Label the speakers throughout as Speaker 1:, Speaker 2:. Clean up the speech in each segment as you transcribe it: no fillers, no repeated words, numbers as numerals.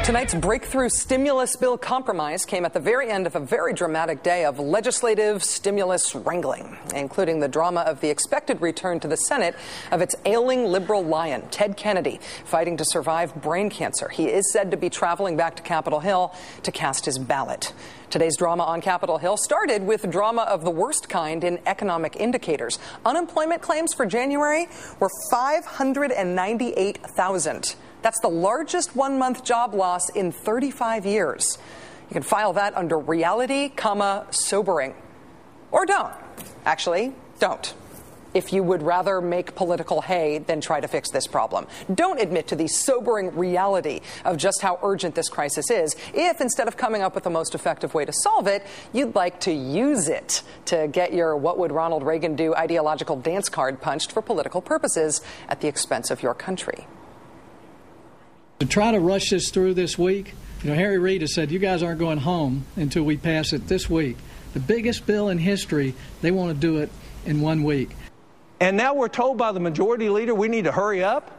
Speaker 1: Tonight's breakthrough stimulus bill compromise came at the very end of a very dramatic day of legislative stimulus wrangling, including the drama of the expected return to the Senate of its ailing liberal lion, Ted Kennedy, fighting to survive brain cancer. He is said to be traveling back to Capitol Hill to cast his ballot. Today's drama on Capitol Hill started with drama of the worst kind in economic indicators. Unemployment claims for January were 598,000. That's the largest one-month job loss in 35 years. You can file that under reality, sobering. Or don't. Actually, don't. If you would rather make political hay than try to fix this problem. Don't admit to the sobering reality of just how urgent this crisis is if, instead of coming up with the most effective way to solve it, you'd like to use it to get your what would Ronald Reagan do ideological dance card punched for political purposes at the expense of your country.
Speaker 2: To try to rush this through this week, Harry Reid has said, you guys aren't going home until we pass it this week. The biggest bill in history, they want to do it in 1 week.
Speaker 3: And now we're told by the majority leader we need to hurry up?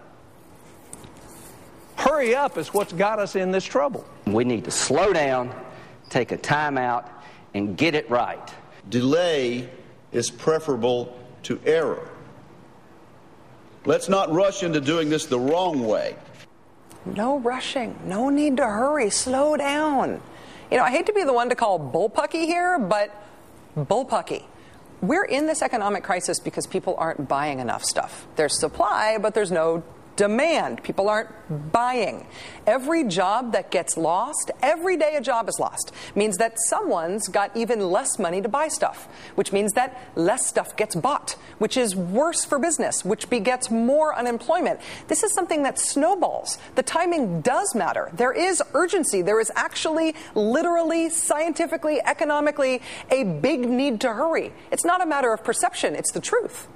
Speaker 3: Hurry up is what's got us in this trouble.
Speaker 4: We need to slow down, take a time out, and get it right.
Speaker 5: Delay is preferable to error. Let's not rush into doing this the wrong way.
Speaker 1: No rushing. No need to hurry. Slow down. I hate to be the one to call bullpucky here, but bullpucky. We're in this economic crisis because people aren't buying enough stuff. There's supply, but there's no demand. People aren't buying. Every job that gets lost, every day a job is lost, means that someone's got even less money to buy stuff, which means that less stuff gets bought, which is worse for business, which begets more unemployment. This is something that snowballs. The timing does matter. There is urgency. There is actually, literally, scientifically, economically, a big need to hurry. It's not a matter of perception. It's the truth.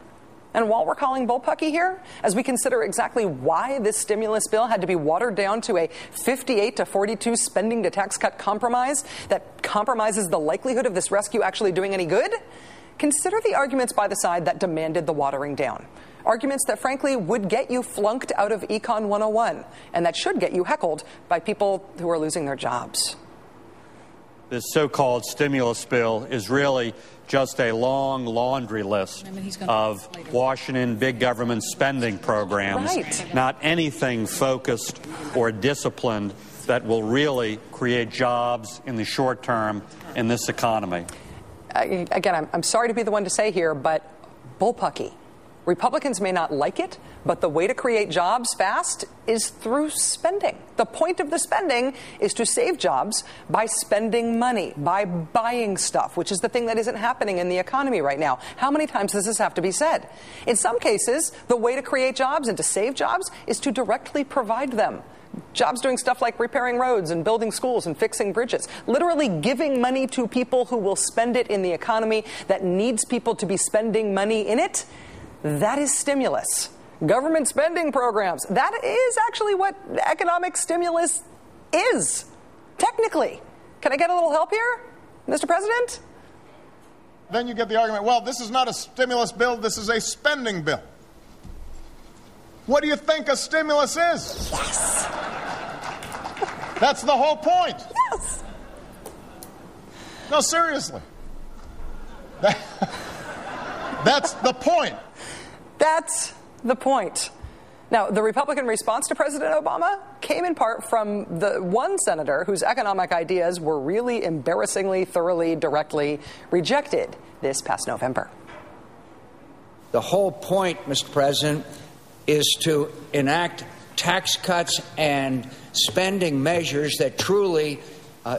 Speaker 1: And while we're calling bullpucky here, as we consider exactly why this stimulus bill had to be watered down to a 58-42 spending to tax cut compromise that compromises the likelihood of this rescue actually doing any good, consider the arguments by the side that demanded the watering down. Arguments that, frankly, would get you flunked out of Econ 101, and that should get you heckled by people who are losing their jobs.
Speaker 6: This so-called stimulus bill is really just a long laundry list of Washington big government spending programs, not anything focused or disciplined that will really create jobs in the short term in this economy.
Speaker 1: Again, I'm sorry to be the one to say here, but bullpucky. Republicans may not like it, but the way to create jobs fast is through spending. The point of the spending is to save jobs by spending money, by buying stuff, which is the thing that isn't happening in the economy right now. How many times does this have to be said? In some cases, the way to create jobs and to save jobs is to directly provide them. Jobs doing stuff like repairing roads and building schools and fixing bridges. Literally giving money to people who will spend it in the economy that needs people to be spending money in it. That is stimulus. Government spending programs. That is actually what economic stimulus is, technically. Can I get a little help here, Mr. President?
Speaker 7: Then you get the argument, well, this is not a stimulus bill, this is a spending bill. What do you think a stimulus is?
Speaker 1: Yes.
Speaker 7: That's the whole point.
Speaker 1: Yes.
Speaker 7: No, seriously. That's the point.
Speaker 1: That's the point. Now, the Republican response to President Obama came in part from the one senator whose economic ideas were really embarrassingly, thoroughly, directly rejected this past November.
Speaker 8: The whole point, Mr. President, is to enact tax cuts and spending measures that truly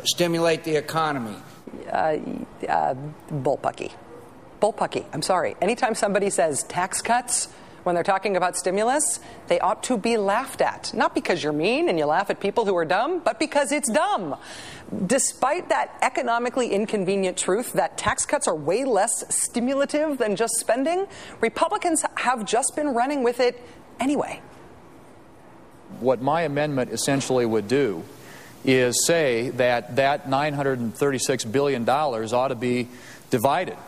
Speaker 8: stimulate the economy.
Speaker 1: Bullpucky. Bullpucky. I'm sorry. Anytime somebody says tax cuts when they're talking about stimulus, they ought to be laughed at. Not because you're mean and you laugh at people who are dumb, but because it's dumb. Despite that economically inconvenient truth that tax cuts are way less stimulative than just spending, Republicans have just been running with it anyway.
Speaker 9: What my amendment essentially would do is say that $936 billion ought to be divided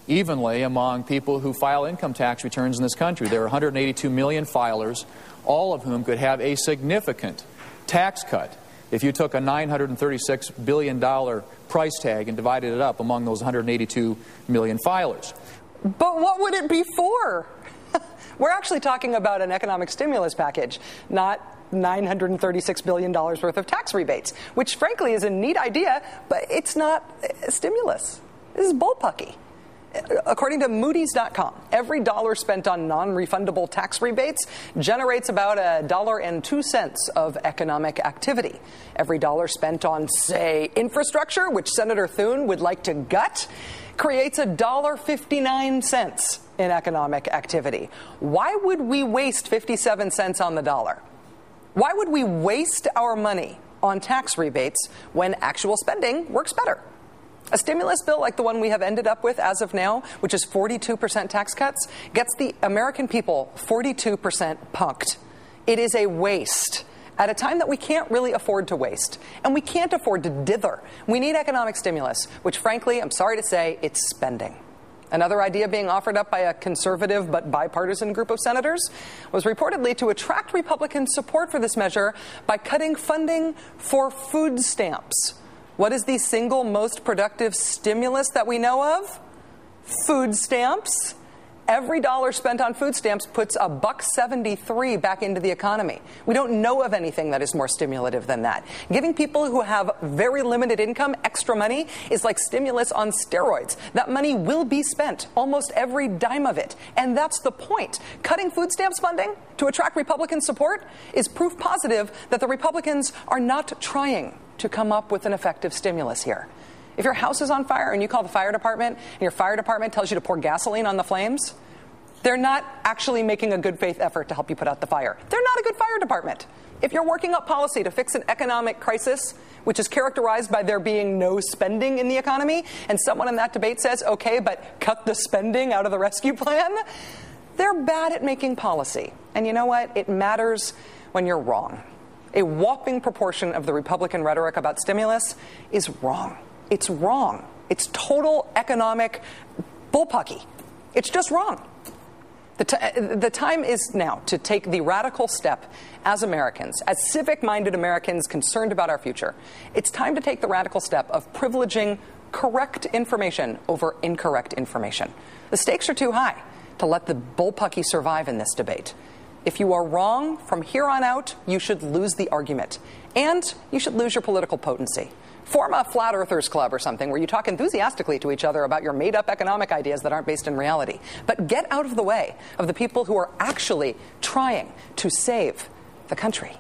Speaker 9: evenly among people who file income tax returns in this country. There are 182 million filers, all of whom could have a significant tax cut if you took a $936 billion price tag and divided it up among those 182 million filers.
Speaker 1: But what would it be for? We're actually talking about an economic stimulus package, not $936 billion worth of tax rebates, which frankly is a neat idea, but it's not a stimulus. This is bullpucky. According to Moody's.com, every dollar spent on non-refundable tax rebates generates about $1.02 of economic activity. Every dollar spent on, say, infrastructure, which Senator Thune would like to gut, creates $1.59 in economic activity. Why would we waste 57 cents on the dollar? Why would we waste our money on tax rebates when actual spending works better? A stimulus bill like the one we have ended up with as of now, which is 42% tax cuts, gets the American people 42% punked. It is a waste at a time that we can't really afford to waste. And we can't afford to dither. We need economic stimulus, which frankly, I'm sorry to say, it's spending. Another idea being offered up by a conservative but bipartisan group of senators was reportedly to attract Republican support for this measure by cutting funding for food stamps. What is the single most productive stimulus that we know of? Food stamps. Every dollar spent on food stamps puts $1.73 back into the economy. We don't know of anything that is more stimulative than that. Giving people who have very limited income extra money is like stimulus on steroids. That money will be spent, almost every dime of it. And that's the point. Cutting food stamps funding to attract Republican support is proof positive that the Republicans are not trying to come up with an effective stimulus here. If your house is on fire and you call the fire department and your fire department tells you to pour gasoline on the flames, they're not actually making a good faith effort to help you put out the fire. They're not a good fire department. If you're working up policy to fix an economic crisis, which is characterized by there being no spending in the economy, and someone in that debate says, okay, but cut the spending out of the rescue plan, they're bad at making policy. And you know what? It matters when you're wrong. A whopping proportion of the Republican rhetoric about stimulus is wrong. It's wrong. It's total economic bullpucky. It's just wrong. The time is now to take the radical step as Americans, as civic-minded Americans concerned about our future. It's time to take the radical step of privileging correct information over incorrect information. The stakes are too high to let the bullpucky survive in this debate. If you are wrong from here on out, you should lose the argument. And you should lose your political potency. Form a Flat Earthers Club or something where you talk enthusiastically to each other about your made-up economic ideas that aren't based in reality. But get out of the way of the people who are actually trying to save the country.